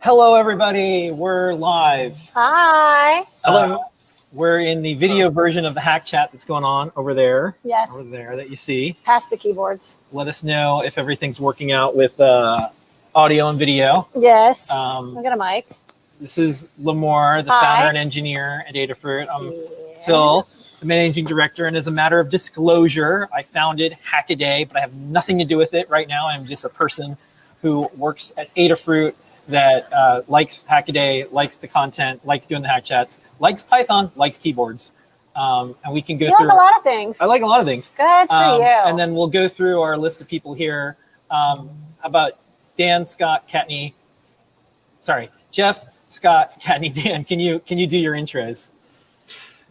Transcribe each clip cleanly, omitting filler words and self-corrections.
Hello, everybody. We're live. Hi. Hello. We're in the video version of the hack chat that's going on over there. Yes. Over there that you see. Past the keyboards. Let us know if everything's working out with audio and video. Yes. I got a mic. This is Lamore, the founder and engineer at Adafruit. I'm Phil, the managing director, and as a matter of disclosure, I founded Hackaday, but I have nothing to do with it right now. I'm just a person who works at Adafruit that likes Hackaday, likes the content, likes doing the hack chats, likes Python, likes keyboards. And we can go through. You like a lot of things. I like a lot of things. Good for you. And then we'll go through our list of people here. About Dan, Scott, Kattni. Sorry, Jeff, Scott, Kattni, Dan. Can you do your intros?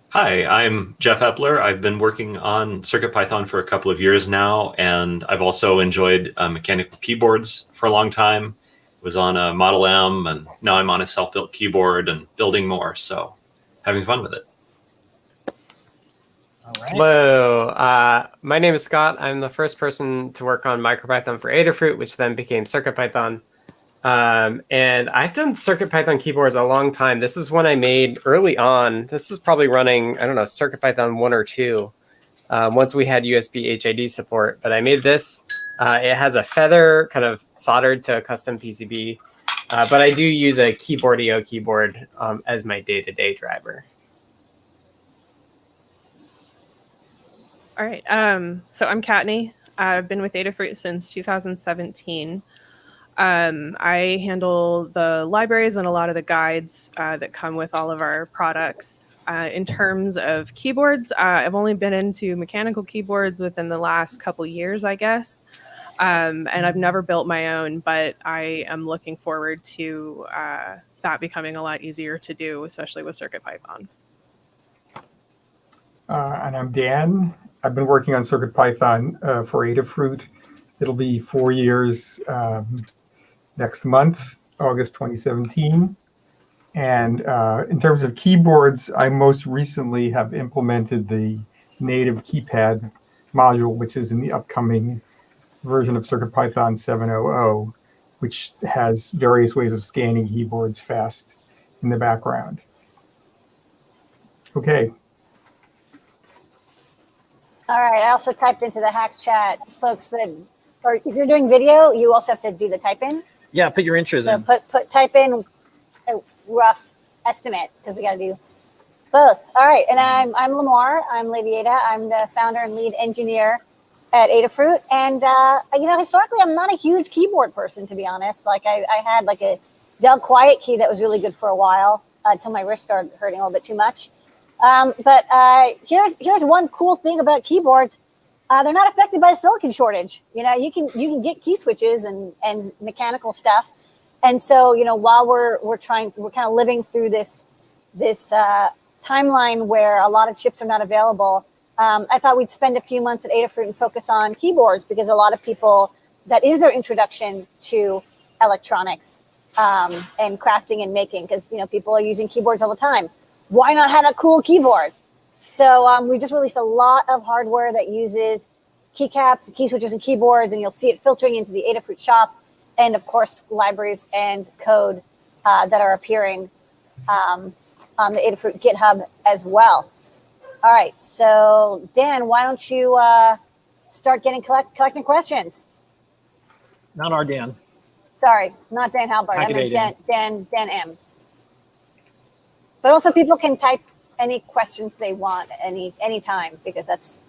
Hi, I'm Jeff Epler. I've been working on CircuitPython for a couple of years now, and I've also enjoyed mechanical keyboards for a long time. Was on a Model M, and now I'm on a self-built keyboard and building more, so having fun with it. All right. Hello, my name is Scott. I'm the first person to work on MicroPython for Adafruit, which then became CircuitPython. And I've done CircuitPython keyboards a long time. This is one I made early on. This is probably running, I don't know, CircuitPython 1 or 2, once we had USB HID support. But I made this. It has a feather kind of soldered to a custom PCB. But I do use a Keyboardio keyboard as my day-to-day driver. All right. So I'm Kattni. I've been with Adafruit since 2017. I handle the libraries and a lot of the guides that come with all of our products. In terms of keyboards, I've only been into mechanical keyboards within the last couple years, I guess. And I've never built my own, but I am looking forward to that becoming a lot easier to do, especially with CircuitPython. And I'm Dan. I've been working on CircuitPython for Adafruit. It'll be 4 years next month, August 2017. And in terms of keyboards, I most recently have implemented the native keypad module, which is in the upcoming version of CircuitPython 7.0.0, which has various ways of scanning keyboards fast in the background. Okay. All right. I also typed into the hack chat, folks, or if you're doing video, you also have to do the type in. Yeah, put your intros in. So type in a rough estimate, because we got to do both. All right. And I'm Lamore. I'm Lady Ada. I'm the founder and lead engineer at Adafruit. And, historically, I'm not a huge keyboard person, to be honest. Like I had like a Dell Quiet Key that was really good for a while until my wrist started hurting a little bit too much. But here's one cool thing about keyboards. They're not affected by the silicon shortage. You can get key switches and mechanical stuff. And so, while we're kind of living through this timeline where a lot of chips are not available, I thought we'd spend a few months at Adafruit and focus on keyboards, because a lot of people, that is their introduction to electronics and crafting and making, because people are using keyboards all the time. Why not have a cool keyboard? So we just released a lot of hardware that uses keycaps, key switches, and keyboards, and you'll see it filtering into the Adafruit shop, and of course, libraries and code that are appearing on the Adafruit GitHub as well. All right, so Dan, why don't you start collecting questions? Not our Dan. Sorry, not Dan Halbert. I meant Dan M. But also, people can type any questions they want any time, because that's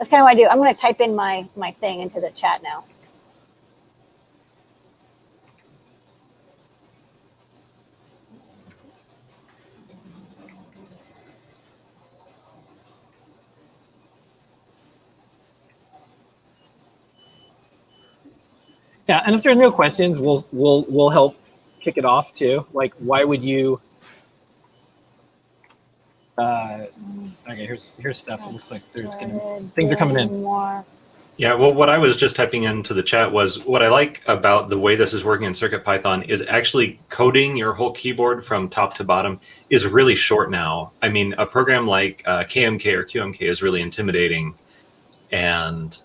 kind of what I do. I'm going to type in my thing into the chat now. Yeah, and if there are no questions, we'll help kick it off too. Like, why would you? Okay, here's stuff. It looks like things are coming in. Yeah, well, what I was just typing into the chat was what I like about the way this is working in CircuitPython is actually coding your whole keyboard from top to bottom is really short now. I mean, a program like KMK or QMK is really intimidating, and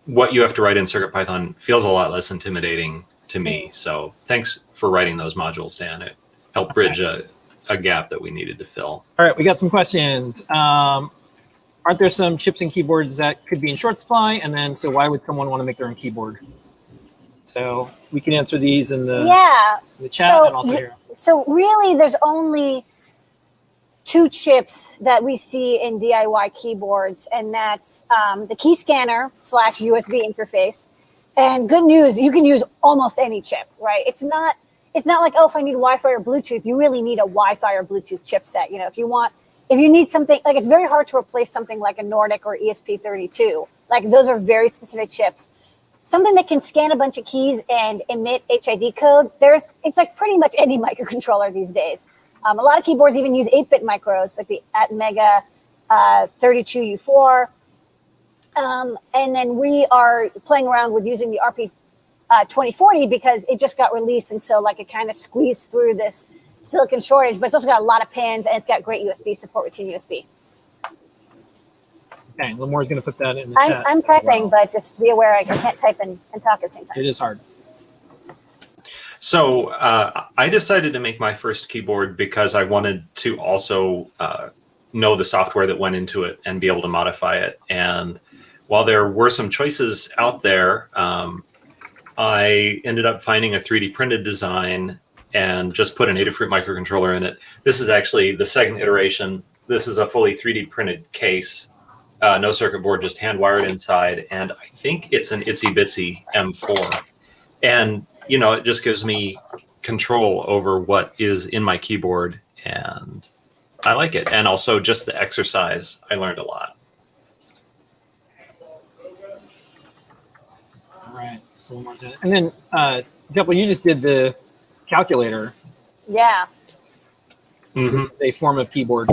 what you have to write in CircuitPython feels a lot less intimidating to me. So thanks for writing those modules, Dan. It helped bridge a gap that we needed to fill. All right, we got some questions. Aren't there some chips and keyboards that could be in short supply? And then, so why would someone want to make their own keyboard? So we can answer these in the, in the chat and also here. So really, there's only 2 chips that we see in DIY keyboards, and that's the key scanner / USB interface. And good news, you can use almost any chip, right? It's not like, oh, if I need Wi-Fi or Bluetooth, you really need a Wi-Fi or Bluetooth chipset. You know, if you need something, like, it's very hard to replace something like a Nordic or ESP32. Like, those are very specific chips. Something that can scan a bunch of keys and emit HID code, it's like pretty much any microcontroller these days. A lot of keyboards even use 8-bit micros, like the Atmega 32U4. And then we are playing around with using the RP 2040 because it just got released, and so like it kind of squeezed through this silicon shortage, but it's also got a lot of pins and it's got great USB support with USB. Okay, Lamore's going to put that in the chat. I'm typing, but just be aware I can't type and talk at the same time. It is hard. So I decided to make my first keyboard because I wanted to also know the software that went into it and be able to modify it. And while there were some choices out there, I ended up finding a 3D printed design and just put an Adafruit microcontroller in it. This is actually the second iteration. This is a fully 3D printed case, no circuit board, just hand wired inside. And I think it's an itsy bitsy M4. And, you know, it just gives me control over what is in my keyboard, and I like it. And also just the exercise, I learned a lot. All right. So and then, Couple, you just did the calculator. Yeah. Mm-hmm. A form of keyboard.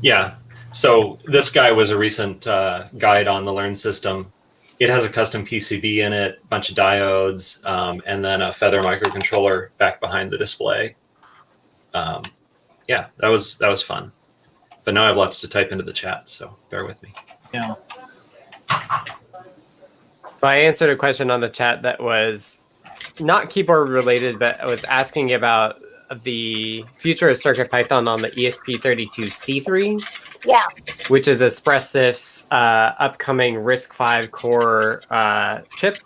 Yeah. So this guy was a recent guide on the Learn system. It has a custom PCB in it, a bunch of diodes, and then a Feather microcontroller back behind the display. Yeah, that was fun. But now I have lots to type into the chat, so bear with me. Yeah. So I answered a question on the chat that was not keyboard related, but I was asking about the future of CircuitPython on the ESP32C3. Yeah. Which is Espressif's upcoming RISC-V core chip.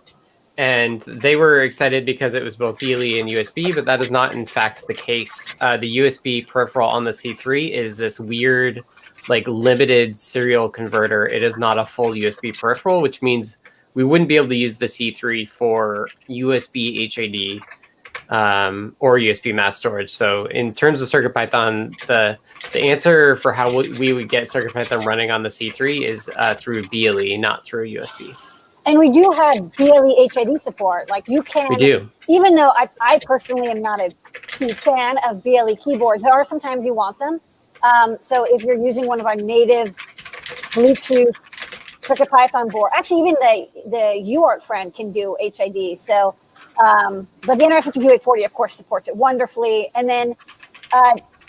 And they were excited because it was both BLE and USB, but that is not in fact the case. The USB peripheral on the C3 is this weird, like, limited serial converter. It is not a full USB peripheral, which means we wouldn't be able to use the C3 for USB HID or USB mass storage. So in terms of CircuitPython, the answer for how we would get CircuitPython running on the C3 is through BLE, not through USB. And we do have BLE HID support. Like, you can, we do. Even though I personally am not a huge fan of BLE keyboards, there are sometimes you want them. So if you're using one of our native Bluetooth CircuitPython board, actually even the UART friend can do HID. So, but the NR52840 of course supports it wonderfully. And then,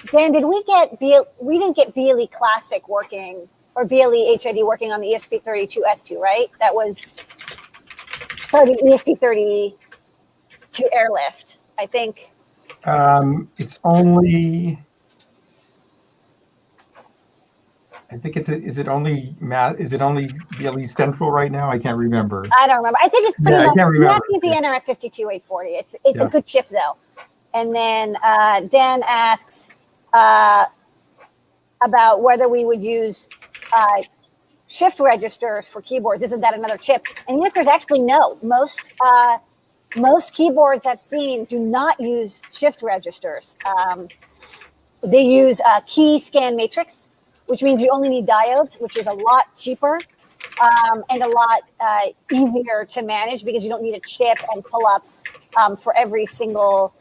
Dan, we didn't get BLE Classic working or BLE HID working on the ESP32S2, right? That was the ESP32 Airlift, I think. It's only, I think is it only BLE Central right now? I can't remember. I don't remember. I think it's pretty much, I can't remember. You have to use the NR52840. It's a good chip though. And then Dan asks about whether we would use shift registers for keyboards. Isn't that another chip? And the answer is actually no. Most keyboards I've seen do not use shift registers. They use key scan matrix, which means you only need diodes, which is a lot cheaper and a lot easier to manage because you don't need a chip and pull-ups for every single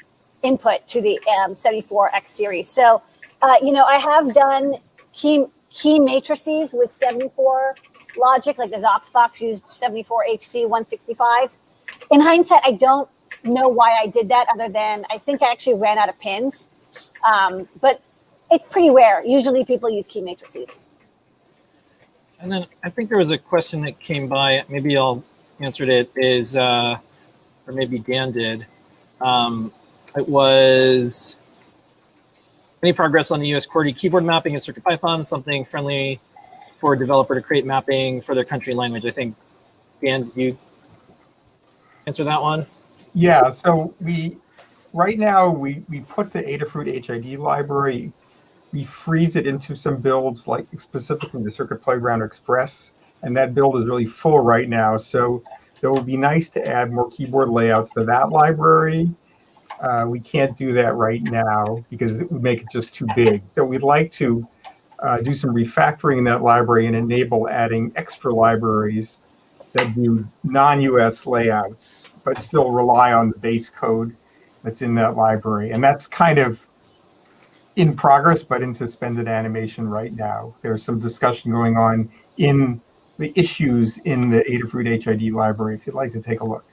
input to the 74X series. So, I have done key matrices with 74 logic, like the Zoxbox used 74 HC 165s. In hindsight, I don't know why I did that other than I think I actually ran out of pins. But it's pretty rare. Usually people use key matrices. And then I think there was a question that came by. Maybe I'll answered it is, or maybe Dan did. It was any progress on the US QWERTY keyboard mapping in CircuitPython, something friendly for a developer to create mapping for their country language. I think, Dan, did you answer that one? Yeah, so right now we put the Adafruit HID library, we freeze it into some builds, like specifically the Circuit Playground Express, and that build is really full right now. So it would be nice to add more keyboard layouts to that library. We can't do that right now because it would make it just too big. So we'd like to do some refactoring in that library and enable adding extra libraries that do non-US layouts, but still rely on the base code that's in that library. And that's kind of in progress, but in suspended animation right now. There's some discussion going on in the issues in the Adafruit HID library, if you'd like to take a look.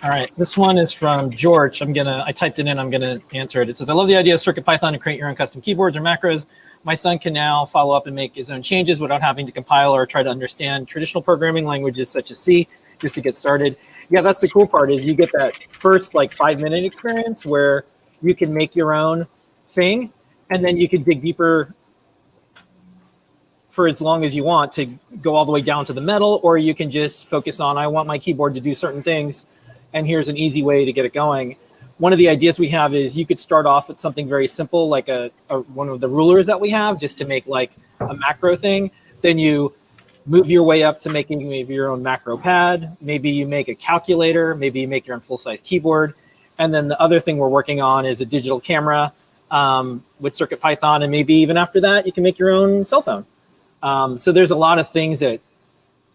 All right, this one is from George. I typed it in, I'm gonna answer it. It says, I love the idea of CircuitPython to create your own custom keyboards or macros. My son can now follow up and make his own changes without having to compile or try to understand traditional programming languages such as C just to get started. Yeah, that's the cool part, is you get that first like 5-minute experience where you can make your own thing, and then you can dig deeper for as long as you want to go all the way down to the metal, or you can just focus on, I want my keyboard to do certain things, and here's an easy way to get it going. One of the ideas we have is you could start off with something very simple, like one of the rulers that we have, just to make like a macro thing. Then you move your way up to making maybe your own macro pad. Maybe you make a calculator. Maybe you make your own full-size keyboard. And then the other thing we're working on is a digital camera with CircuitPython. And maybe even after that, you can make your own cell phone. So there's a lot of things that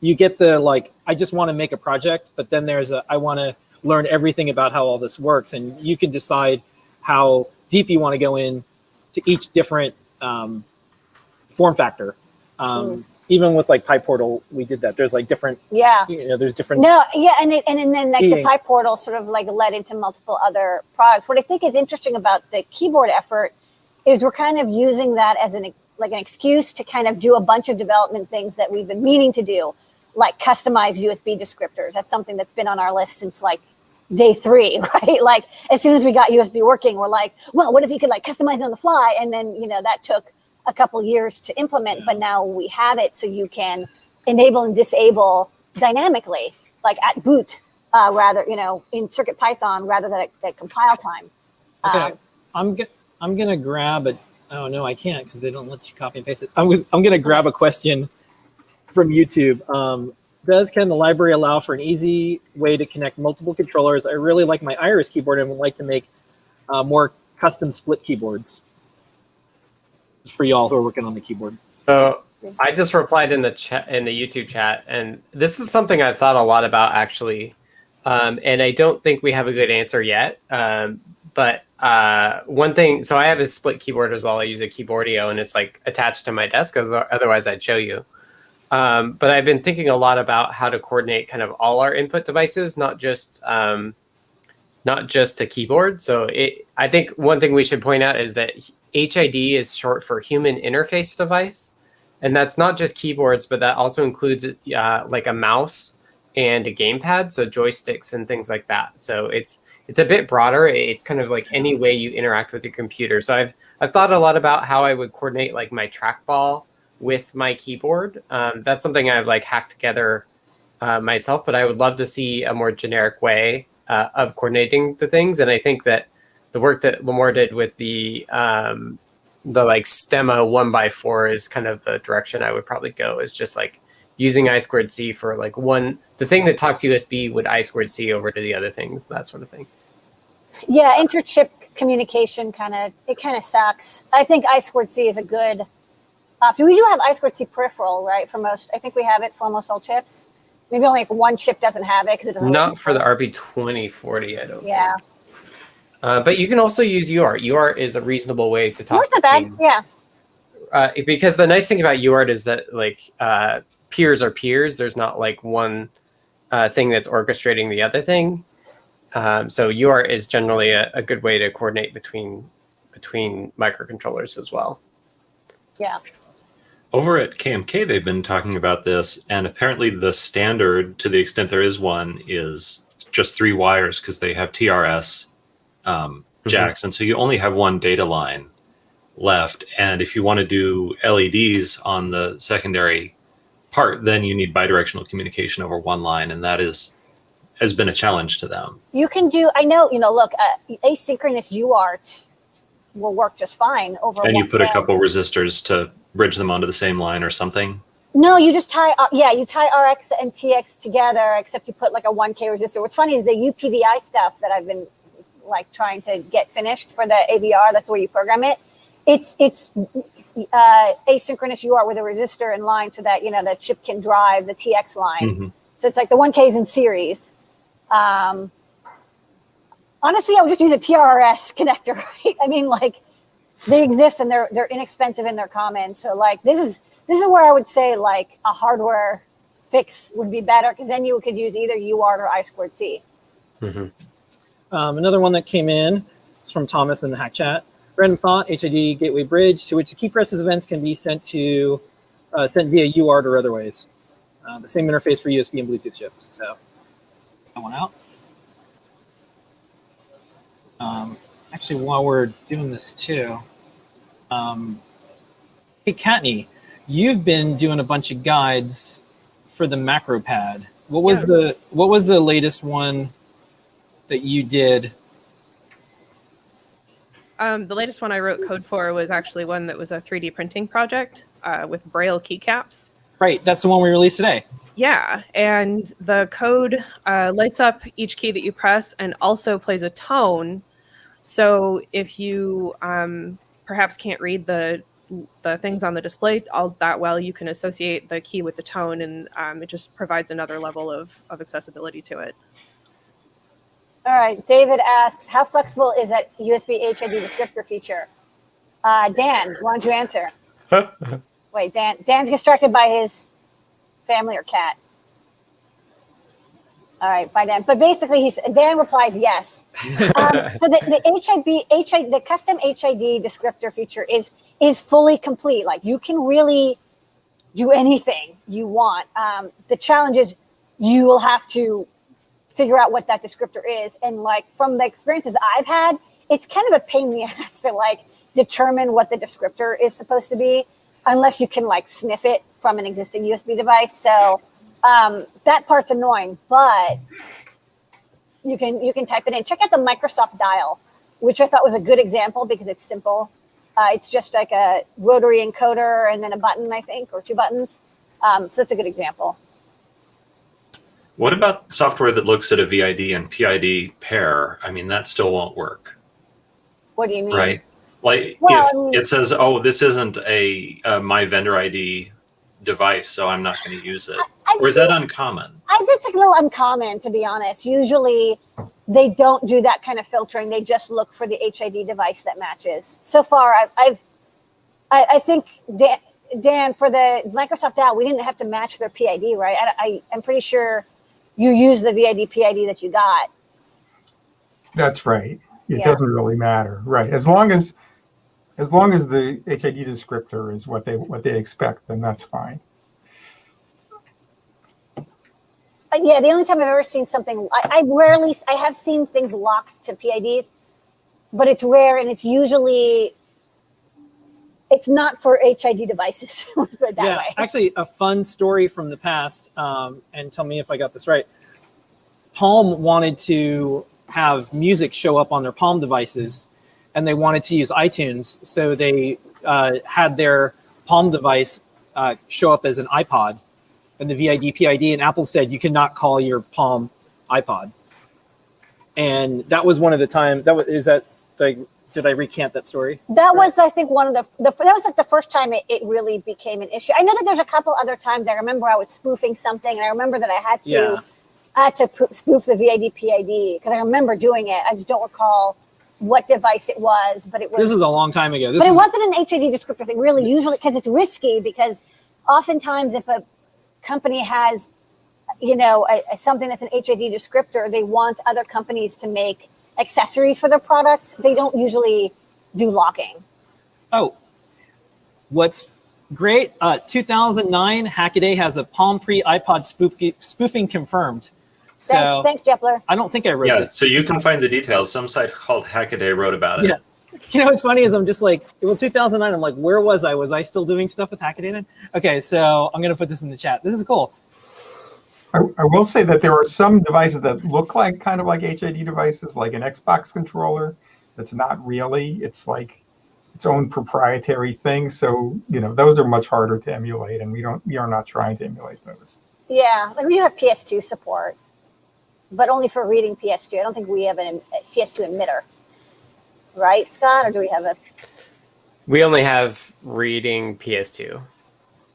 you get the, like, I just want to make a project, but then there's I want to learn everything about how all this works, and you can decide how deep you want to go in to each different form factor. Even with like PyPortal, we did that. There's like different, there's different. No, yeah, and then like the PyPortal sort of like led into multiple other products. What I think is interesting about the keyboard effort is we're kind of using that as an excuse to kind of do a bunch of development things that we've been meaning to do, like customize USB descriptors. That's something that's been on our list since like day 3, right? Like as soon as we got USB working, we're like, well, what if you could like customize it on the fly? And then, that took a couple years to implement, but now we have it so you can enable and disable dynamically, like at boot, rather, in CircuitPython rather than at compile time. Okay, I'm gonna grab it. Oh no, I can't because they don't let you copy and paste it. I'm gonna grab a question from YouTube. Can the library allow for an easy way to connect multiple controllers? I really like my Iris keyboard and would like to make more custom split keyboards. It's for y'all who are working on the keyboard. So I just replied in the chat, in the YouTube chat, and this is something I've thought a lot about actually, and I don't think we have a good answer yet. But one thing, so I have a split keyboard as well. I use a Keyboardio, and it's like attached to my desk, otherwise I'd show you. But I've been thinking a lot about how to coordinate kind of all our input devices, not just a keyboard. So I think one thing we should point out is that HID is short for human interface device. And that's not just keyboards, but that also includes like a mouse and a gamepad, so joysticks and things like that. So it's a bit broader. It's kind of like any way you interact with your computer. So I've thought a lot about how I would coordinate like my trackball with my keyboard. That's something I've like hacked together myself, but I would love to see a more generic way of coordinating the things. And I think that the work that Limor did with the like stemma 1x4 is kind of the direction I would probably go, is just like using I2C for like the thing that talks USB would I2C over to the other things, that sort of thing. Yeah, interchip communication kind of sucks. I think I2C is a good option. We do have I2C peripheral, right? For most, I think we have it for almost all chips. Maybe only like one chip doesn't have it because it doesn't. Not for the RP2040, I don't think. Yeah. But you can also use UART. UART is a reasonable way to talk. UART's not bad, yeah. Because the nice thing about UART is that like peers are peers. There's not like one thing that's orchestrating the other thing. So UART is generally a good way to coordinate between microcontrollers as well. Yeah. Over at KMK, they've been talking about this, and apparently the standard, to the extent there is one, is just 3 wires because they have TRS jacks, and so you only have one data line left. And if you want to do LEDs on the secondary part, then you need bidirectional communication over one line, and that has been a challenge to them. You can do, I know, look, asynchronous UART will work just fine over And you one put a band. couple resistors to bridge them onto the same line or something. No, you just tie, you tie RX and TX together, except you put like a 1K resistor. What's funny is the UPVI stuff that I've been like trying to get finished for the AVR, that's where you program it. It's asynchronous UART with a resistor in line so that, the chip can drive the TX line. Mm-hmm. So it's like the 1K is in series. Honestly, I would just use a TRS connector, right? I mean, like, they exist and they're inexpensive and they're common. So like this is where I would say like a hardware fix would be better, because then you could use either UART or I2C. Mm-hmm. Another one that came in is from Thomas in the hack chat. Random thought: HID gateway bridge to which the key presses events can be sent via UART or other ways. The same interface for USB and Bluetooth chips. So that one out. Actually, while we're doing this too, hey Katney, you've been doing a bunch of guides for the macro pad. What was the latest one that you did? The latest one I wrote code for was actually one that was a 3D printing project with Braille keycaps. Right, that's the one we released today. Yeah, and the code lights up each key that you press and also plays a tone. So if you perhaps can't read the things on the display all that well, you can associate the key with the tone, and it just provides another level of accessibility to it. All right, David asks, how flexible is that USB HID descriptor feature? Dan, why don't you answer? Wait, Dan's distracted by his family or cat. All right, bye, Dan. But basically, Dan replies yes. So the custom HID descriptor feature is fully complete. Like, you can really do anything you want. The challenge is you will have to figure out what that descriptor is. And like, from the experiences I've had, it's kind of a pain in the ass to like determine what the descriptor is supposed to be, unless you can like sniff it from an existing USB device. So that part's annoying, but you can type it in. Check out the Microsoft dial, which I thought was a good example because it's simple. It's just like a rotary encoder and then a button, I think, or 2 buttons. So it's a good example. What about software that looks at a VID and PID pair? I mean, that still won't work. What do you mean? Right? Like, Well, if it says, oh, this isn't a my vendor ID device, so I'm not going to use it. Or is that uncommon? It's a little uncommon, to be honest. Usually they don't do that kind of filtering. They just look for the HID device that matches. So far, I think, Dan, for the Microsoft Dial, we didn't have to match their PID, right? I'm pretty sure you use the VID PID that you got. That's right. It Yeah. doesn't really matter, right? As long as the HID descriptor is what they expect, then that's fine. Yeah, the only time I've ever seen something, I have seen things locked to PIDs, but it's rare, and it's not for HID devices. Let's put it that way. Actually, a fun story from the past, and tell me if I got this right. Palm wanted to have music show up on their Palm devices, and they wanted to use iTunes, so they had their Palm device show up as an iPod, and the VID PID, and Apple said you cannot call your Palm iPod. And that was one of the times. Did I recant that story? That was, I think, one of that was like the first time it really became an issue. I know that there's a couple other times. I remember I was spoofing something, and I remember that I had to spoof the VID PID because I remember doing it. I just don't recall what device it was, but it was. This is a long time ago. It wasn't an HID descriptor thing, really. Usually, because it's risky. Because oftentimes, if a company has, something that's an HID descriptor, they want other companies to make accessories for their products. They don't usually do locking. Oh, what's Great. 2009, Hackaday has a Palm Pre iPod spoofing confirmed. So Thanks, Jepler. I don't think I wrote Yeah, this. so you can find the details. Some site called Hackaday wrote about it. Yeah. You know what's funny is I'm just like, well, 2009, I'm like, where was I? Was I still doing stuff with Hackaday then? Okay, so I'm going to put this in the chat. This is cool. I will say that there are some devices that look like kind of like HID devices, like an Xbox controller. That's not really. It's like its own proprietary thing. So, you know, those are much harder to emulate, and we are not trying to emulate those. Yeah, like we have PS2 support, but only for reading PS2. I don't think we have a PS2 emitter. Right, Scott? Or do we have a... We only have reading PS2.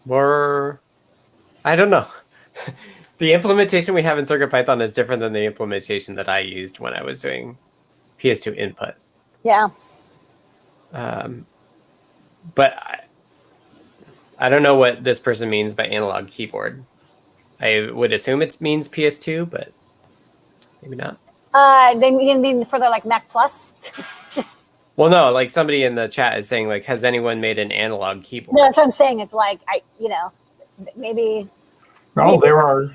Or, I don't know. The implementation we have in CircuitPython is different than the implementation that I used when I was doing PS2 input. Yeah. But I don't know what this person means by analog keyboard. I would assume it means PS2, but maybe not. They mean for the like Mac Plus? Well, no, like somebody in the chat is saying, like, has anyone made an analog keyboard? No, that's what I'm saying. It's like, maybe... Well, there are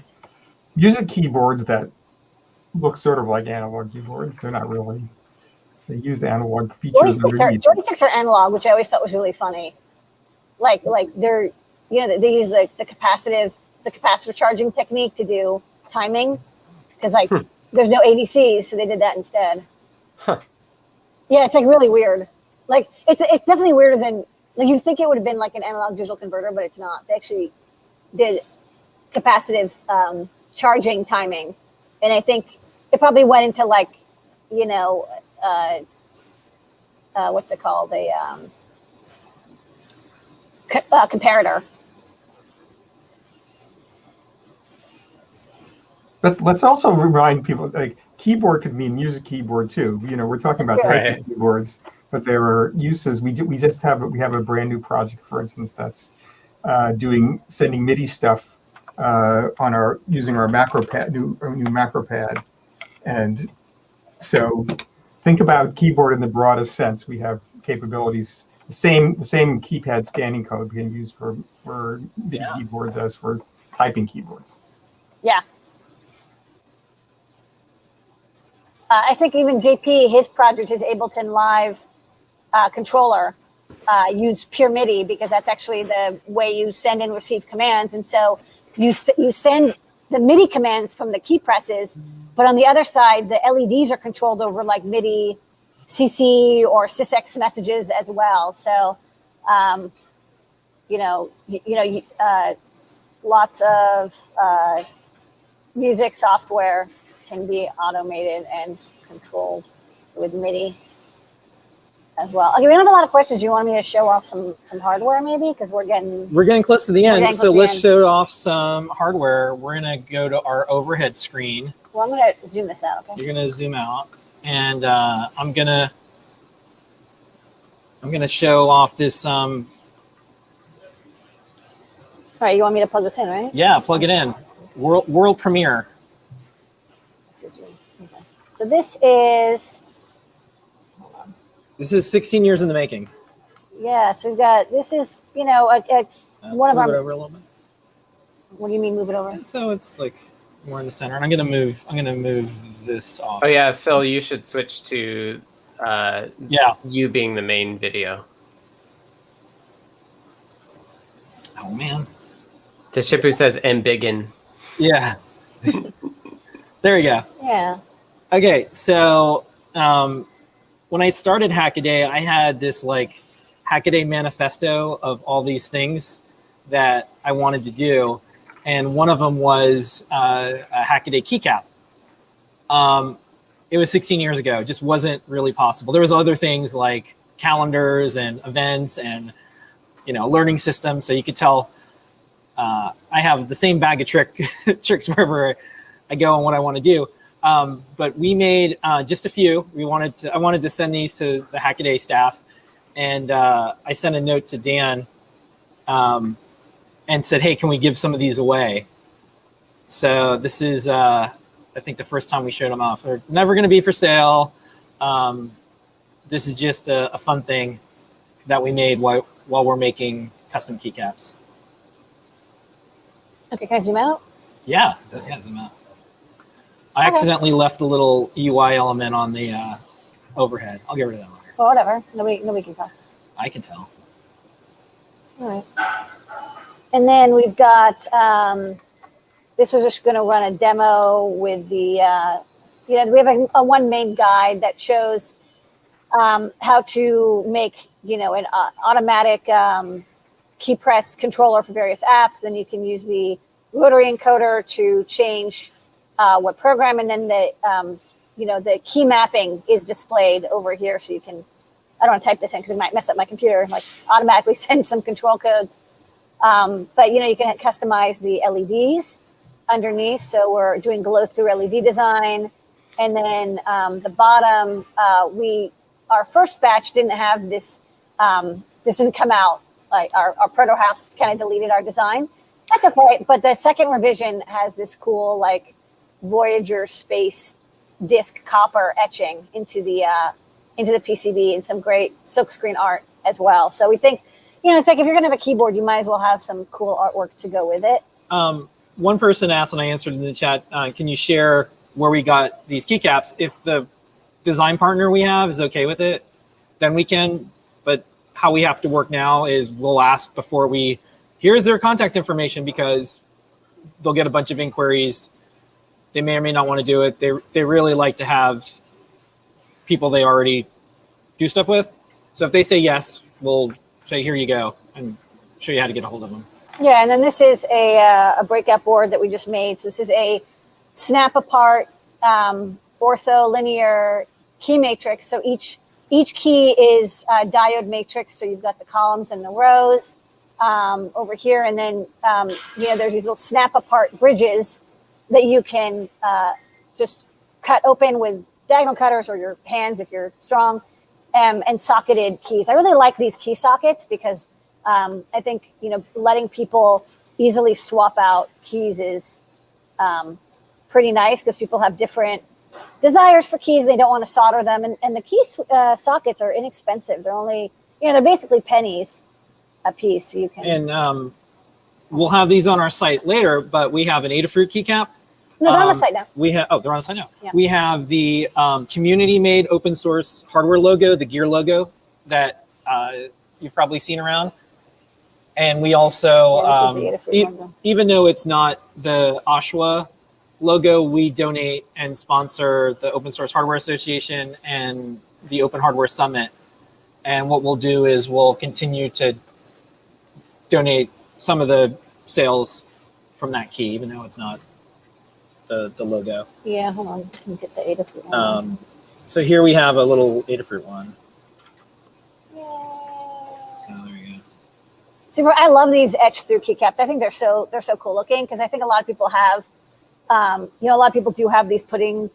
music keyboards that look sort of like analog keyboards. They're not really. They use the analog features underneath. Joysticks are analog, which I always thought was really funny. Like they're, they use the capacitor charging technique to do timing, because there's no ADCs, so they did that instead. Huh. Yeah, it's like really weird. Like it's definitely weirder than, like, you'd think it would have been like an analog digital converter, but it's not. They actually did capacitive charging timing, and I think it probably went into like, what's it called, a comparator. Let's also remind people, like, keyboard could mean music keyboard too. We're talking about typing keyboards, but there are uses. We have a brand new project, for instance, that's sending MIDI stuff using our macro pad, new macro pad. And so think about keyboard in the broadest sense. We have capabilities, the same keypad scanning code being used for MIDI keyboards as for typing keyboards. Yeah. I think even JP, his project, his Ableton Live controller, use pure MIDI, because that's actually the way you send and receive commands. And so you send the MIDI commands from the key presses, but on the other side, the LEDs are controlled over like MIDI CC or sysx messages as well. So, lots of music software can be automated and controlled with MIDI as well. Okay, we don't have a lot of questions. You want me to show off some hardware maybe? Because we're getting close to the end. So let's show off some hardware. We're going to go to our overhead screen. Well, I'm going to zoom this out, okay? You're going to zoom out. And I'm going to show off this. All right, you want me to plug this in, right? Yeah, plug it in. World premiere. So this is... This is 16 years in the making. Yeah, so we've got, this is, one of our... Move it over a little bit. What do you mean move it over? So it's like more in the center. And I'm gonna move this off. Oh yeah, Phil, you should switch to you being the main video. Oh man. The Shipu says "embiggen." Yeah. There you go. Yeah. Okay, so when I started Hackaday, I had this like Hackaday manifesto of all these things that I wanted to do, and one of them was a Hackaday keycap. It was 16 years ago; it just wasn't really possible. There was other things like calendars and events and learning systems, so you could tell I have the same bag of tricks wherever I go and what I want to do. But we made just a few. I wanted to send these to the Hackaday staff, and I sent a note to Dan and said, "Hey, can we give some of these away?" So this is, I think, the first time we showed them off. They're never going to be for sale. This is just a fun thing that we made while we're making custom keycaps. Okay, can I zoom out? Yeah, zoom out. I accidentally left the little UI element on the overhead. I'll get rid of that later. Well, whatever. Nobody can tell. I can tell. All right. And then we've got, this was just going to run a demo with the, we have a one main guide that shows how to make, an automatic key press controller for various apps. Then you can use the rotary encoder to change what program, and then the key mapping is displayed over here. So you can, I don't want to type this in because it might mess up my computer, like automatically send some control codes. But you can customize the LEDs underneath. So we're doing glow through LED design. And then the bottom, our first batch didn't have this, this didn't come out. Like our proto house kind of deleted our design. That's okay. But the second revision has this cool like Voyager space disc copper etching into the PCB and some great silkscreen art as well. So we think, it's like if you're going to have a keyboard, you might as well have some cool artwork to go with it. One person asked, and I answered in the chat, can you share where we got these keycaps? If the design partner we have is okay with it, then we can. But how we have to work now is we'll ask before here's their contact information, because they'll get a bunch of inquiries. They may or may not want to do it. They really like to have people they already do stuff with. So if they say yes, we'll say, here you go, and show you how to get a hold of them. Yeah, and then this is a breakout board that we just made. So this is a snap apart ortholinear key matrix. So each key is a diode matrix. So you've got the columns and the rows over here, and then there's these little snap apart bridges that you can just cut open with diagonal cutters or your hands if you're strong, and socketed keys. I really like these key sockets because I think letting people easily swap out keys is pretty nice, because people have different desires for keys. They don't want to solder them, and the key sockets are inexpensive. They're only they're basically pennies a piece. So you can, and we'll have these on our site later, but we have an Adafruit keycap. No, they're on the site now. They're on the site now. Yeah. We have the community-made open source hardware logo, the gear logo that you've probably seen around. And we also, This is the Adafruit logo. Even though it's not the Oshawa logo, we donate and sponsor the Open Source Hardware Association and the Open Hardware Summit. And what we'll do is we'll continue to donate some of the sales from that key, even though it's not the logo. Yeah, hold on. Let me get the Adafruit one. So here we have a little Adafruit one. Yay. So there you go. Super. I love these etched through keycaps. I think they're so cool looking, because I think a lot of people have, a lot of people do have these pudding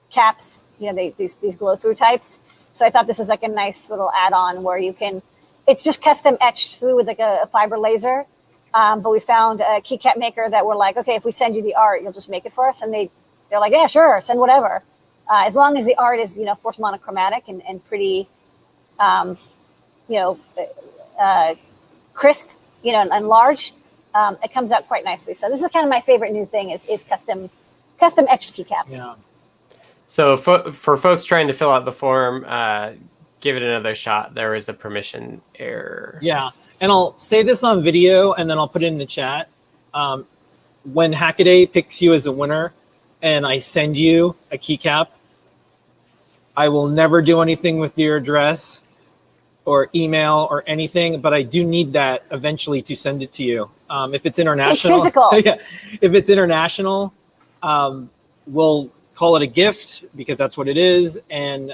caps. These glow through types. So I thought this is like a nice little add-on where you can. It's just custom etched through with like a fiber laser. But we found a keycap maker that were like, okay, if we send you the art, you'll just make it for us. And they're like, yeah, sure, send whatever. As long as the art is, of course, monochromatic and pretty, crisp, and large, it comes out quite nicely. So this is kind of my favorite new thing is custom etched keycaps. Yeah. So for folks trying to fill out the form, give it another shot. There is a permission error. Yeah. And I'll say this on video, and then I'll put it in the chat. When Hackaday picks you as a winner and I send you a keycap, I will never do anything with your address or email or anything, but I do need that eventually to send it to you. If it's international, It's physical. Yeah, if it's international, we'll call it a gift because that's what it is. And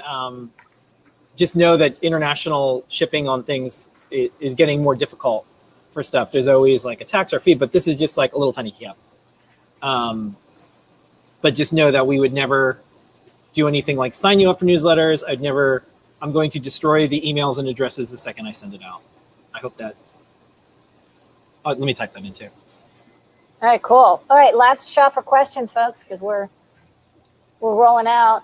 just know that international shipping on things is getting more difficult for stuff. There's always like a tax or fee, but this is just like a little tiny keycap. But just know that we would never do anything like sign you up for newsletters. I'm going to destroy the emails and addresses the second I send it out. I hope that, let me type that in too. All right, cool. All right, last shot for questions, folks, because we're rolling out.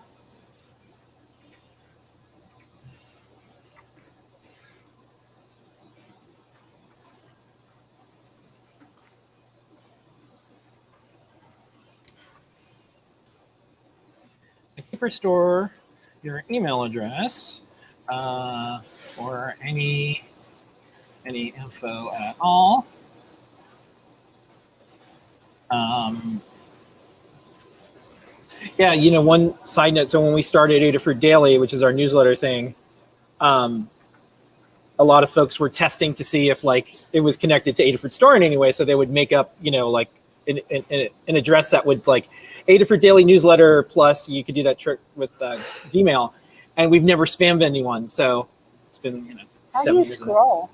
paper store your email address or any info at all. Yeah, you know, one side note. So when we started Adafruit Daily, which is our newsletter thing, a lot of folks were testing to see if like it was connected to Adafruit Store in any way. So they would make up, you know, like an address that would like Adafruit Daily newsletter plus you could do that trick with Gmail, and we've never spammed anyone. So it's been, you know, How do 7 you years scroll?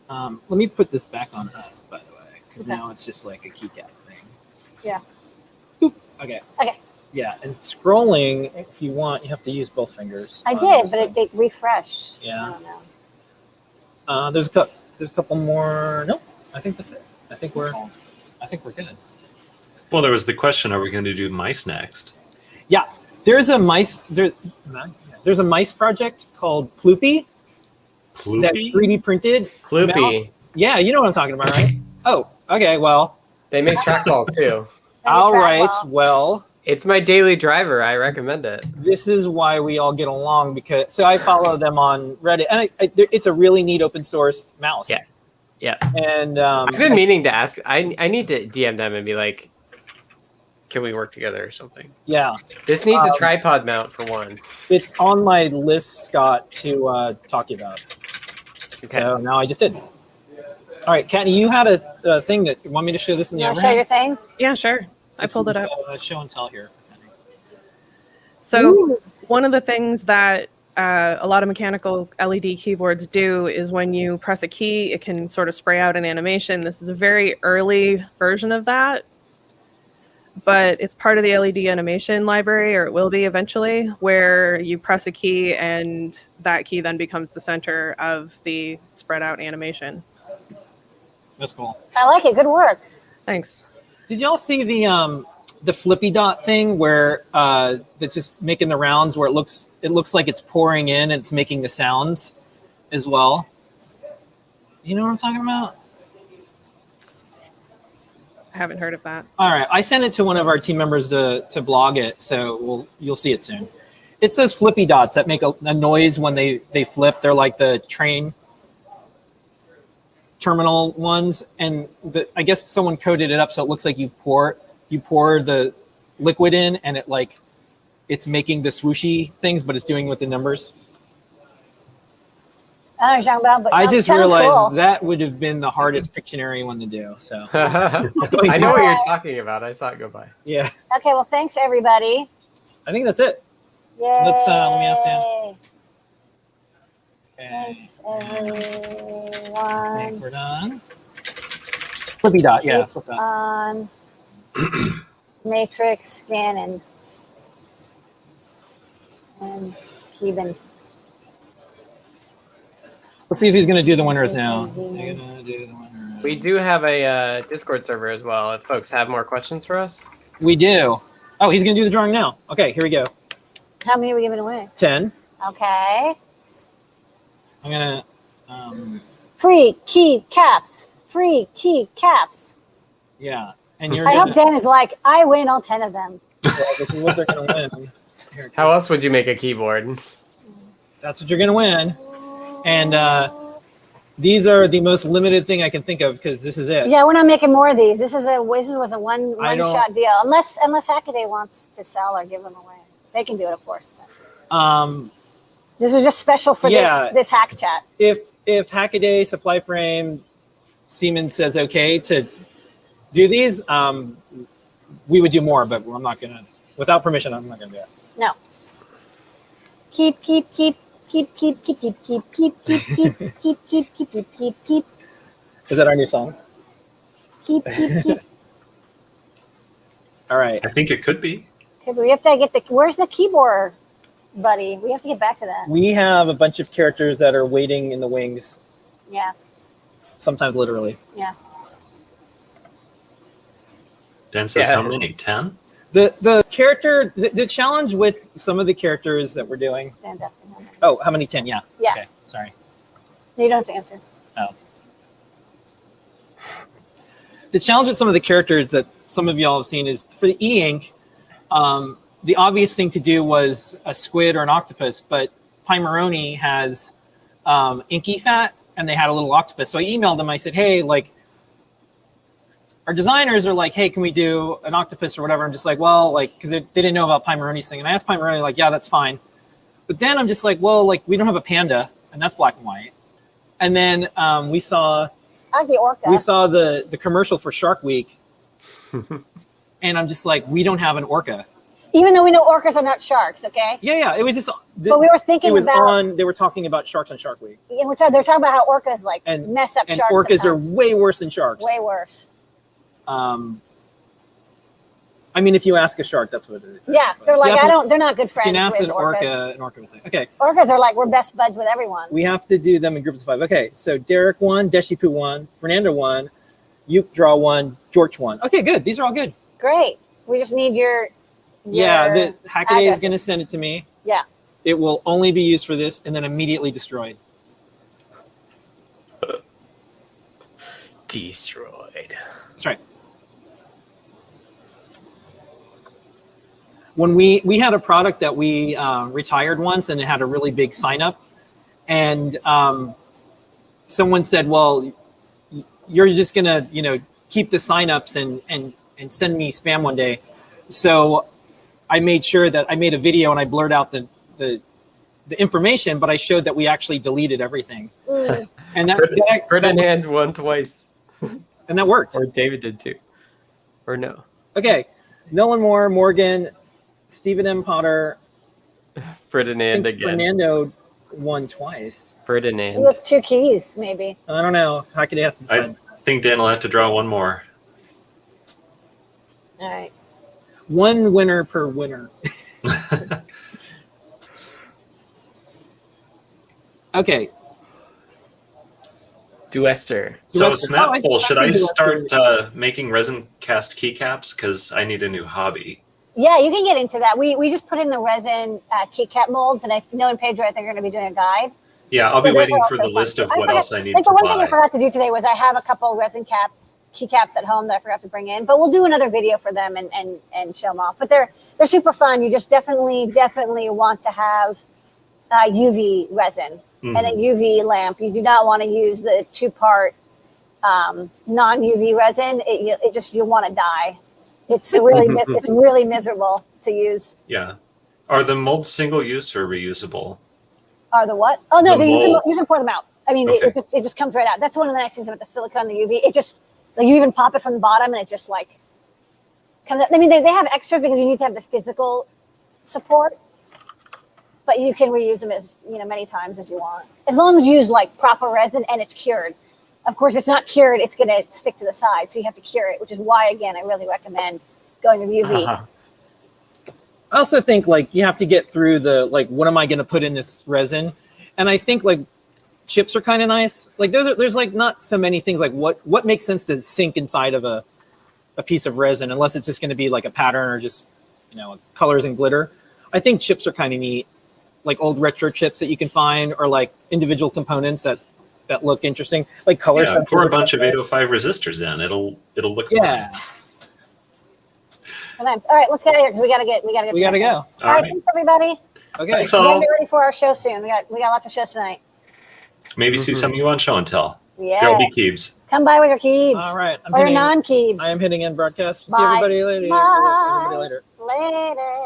Let me put this back on us, by the way, because now it's just like a keycap thing. Yeah. Boop. Okay. Okay. Yeah, and scrolling, if you want, you have to use both fingers. I did, but it refreshed. Yeah. I don't know. There's a couple more. Nope, I think that's it. I think we're good. Well, there was the question: are we going to do mice next? Yeah, there's a mice project called Ploopy that's 3D printed. Ploopy. Yeah, you know what I'm talking about, right? Oh, okay. Well, They make trackballs too. all right. trackball. Well, It's my daily driver. I recommend it. this is why we all get along, because so I follow them on Reddit, and it's a really neat open source mouse. Yeah. Yeah. And I've been meaning to ask. I need to DM them and be like, can we work together or something? yeah, This needs a tripod mount for one. it's on my list, Scott, to talk to you about. Okay. So now I just did. All right, Katney, you had a thing that you want me to show this in the You want to show overhead? your thing? Yeah, sure. I pulled it up. Show and tell here. So Ooh. one of the things that a lot of mechanical LED keyboards do is when you press a key, it can sort of spray out an animation. This is a very early version of that, but it's part of the LED animation library, or it will be eventually, where you press a key and that key then becomes the center of the spread out animation. That's cool. I like it. Good work. Thanks. Did y'all see the flippy dot thing where that's just making the rounds, where it looks like it's pouring in and it's making the sounds as well? You know what I'm talking about? I haven't heard of that. All right, I sent it to one of our team members to blog it, so you'll see it soon. It's those flippy dots that make a noise when they flip. They're like the train terminal ones, and I guess someone coded it up so it looks like you pour the liquid in, and it's making the swooshy things, but it's doing with the numbers. I don't know what you're talking about, but I just sounds realized cool. that would have been the hardest Pictionary one to do. So I know what you're talking about. I saw it go by. yeah, Okay, well, thanks, everybody. I think that's it. Yay. Let's, let me ask Dan. Okay. Thanks, I everyone. think we're done. Flippy dot, yeah, Keep flip that. on matrix scanning and keeping. Let's see if he's going to do the winners now. You're gonna do the winners. We do have a Discord server as well. If folks have more questions for us. We do. Oh, he's going to do the drawing now. Okay, here we go. How many are we giving away? 10. Okay. I'm going to, Free key caps. Free key caps. yeah. And you're I going hope Dan is like, I win all 10 of them. this is what they're going to win. Here, How else would you make a keyboard? that's what you're going to win. And these are the most limited thing I can think of, because this is it. Yeah, we're not making more of these. This was a one I don't- shot deal. Unless Hackaday wants to sell or give them away. They can do it, of course. This was just special for Yeah. this hack chat. If Hackaday, Supply Frame, Siemens says okay to do these, we would do more, but I'm not gonna. Without permission, I'm not gonna do it. No. Keep. Is that our new song? Keep. All right. I think it could be. Okay, but we have to get where's the keyboard, buddy? We have to get back to that. We have a bunch of characters that are waiting in the wings, Yeah, sometimes literally. yeah. Dan says Yeah. how many? 10? The character, the challenge with some of the characters that we're doing. Dan's asking how many. Oh, how many? 10? Yeah. Yeah. Okay. Sorry. No, you don't have to answer. The challenge with some of the characters that some of y'all have seen is for the e-ink, the obvious thing to do was a squid or an octopus, but Pimeroni has inky fat, and they had a little octopus. So I emailed them. I said, hey, like, our designers are like, hey, can we do an octopus or whatever? I'm just like, well, like, because they didn't know about Pimeroni's thing. And I asked Pimeroni, like, yeah, that's fine. But then I'm just like, well, like, we don't have a panda, and that's black and white. And then we saw I like the orca. we saw the commercial for Shark Week, and I'm just like, we don't have an orca. Even though we know orcas are not sharks, okay? Yeah, it was just. But we were thinking it was about. on. They were talking about sharks on Shark Week, And they're talking about how orcas like and mess up and sharks. orcas sometimes. are way worse than sharks. way worse. I mean, if you ask a shark, that's what it is. Yeah, But they're if you like, ask they're not good If friends you ask with an orcas. orca would say, okay, Orcas are like, we're best buds with everyone. we have to do them in groups of 5. Okay, so Derek won, Deshipu won, Fernando won, Yuke Draw won, George won. Okay, good. These are all good. Great. We just need your Yeah, the Hackaday is addresses. going to send it to me. Yeah. It will only be used for this and then immediately destroyed. Destroyed. That's right. When we had a product that we retired once, and it had a really big sign up, and someone said, well, you're just going to, keep the sign ups and send me spam one day. So I made sure that I made a video and I blurred out the information, but I showed that we actually deleted everything. Mm. And that Ferdinand won twice. and that worked. Or David did too. Or no. Okay. Nolan Moore, Morgan, Stephen M. Potter. I Ferdinand think again. Fernando won twice. Ferdinand. With 2 keys, maybe. I don't know. Hackaday has to decide. I think Dan will have to draw one more. All right. One winner per winner. Okay. Duester. So Duester. Oh, I Snapple, should I see start making resin cast keycaps? Because I need a new hobby. Yeah, you can get into that. We just put in the resin keycap molds, and I know in Pedro, I think we're going to be doing a guide. Yeah, I'll be So they're waiting for also the fun. list of I what forgot- else I need like to the one thing I buy. forgot to do today was I have a couple resin keycaps at home that I forgot to bring in, but we'll do another video for them and show them off. But they're super fun. You just definitely want to have UV resin and a UV lamp. You do not want to use the 2-part non-UV resin. You'll want to die. It's really miserable to use. Yeah. Are the molds single use or reusable? Are the what? Oh no, The you molds. can pour them out. I mean, Okay. it just comes right out. That's one of the nice things about the silicone, the UV. It just like you even pop it from the bottom, and it just like comes out. I mean, they have extra because you need to have the physical support, but you can reuse them as many times as you want, as long as you use like proper resin and it's cured. Of course, if it's not cured, it's going to stick to the side, so you have to cure it, which is why again I really recommend going with UV. Uh-huh. I also think like you have to get through the like, what am I going to put in this resin? And I think like chips are kind of nice. Like there's like not so many things like what makes sense to sink inside of a piece of resin, unless it's just going to be like a pattern or just colors and glitter. I think chips are kind of neat, like old retro chips that you can find, or like individual components that look interesting, like color. Yeah, pour a bunch of 805 resistors in. It'll look Yeah. fun. All right, let's get out of here because we gotta get. We gotta go. All right, thanks everybody. Okay. Thanks We're all. gonna be ready for our show soon. We got lots of shows tonight. Maybe see some of you on Show and Tell. Yeah. There'll be Keebs. Come by with your keebs. All right. Or your non-keebs. I am hitting end broadcast. See Bye. everybody later. Bye. Everybody later. Later.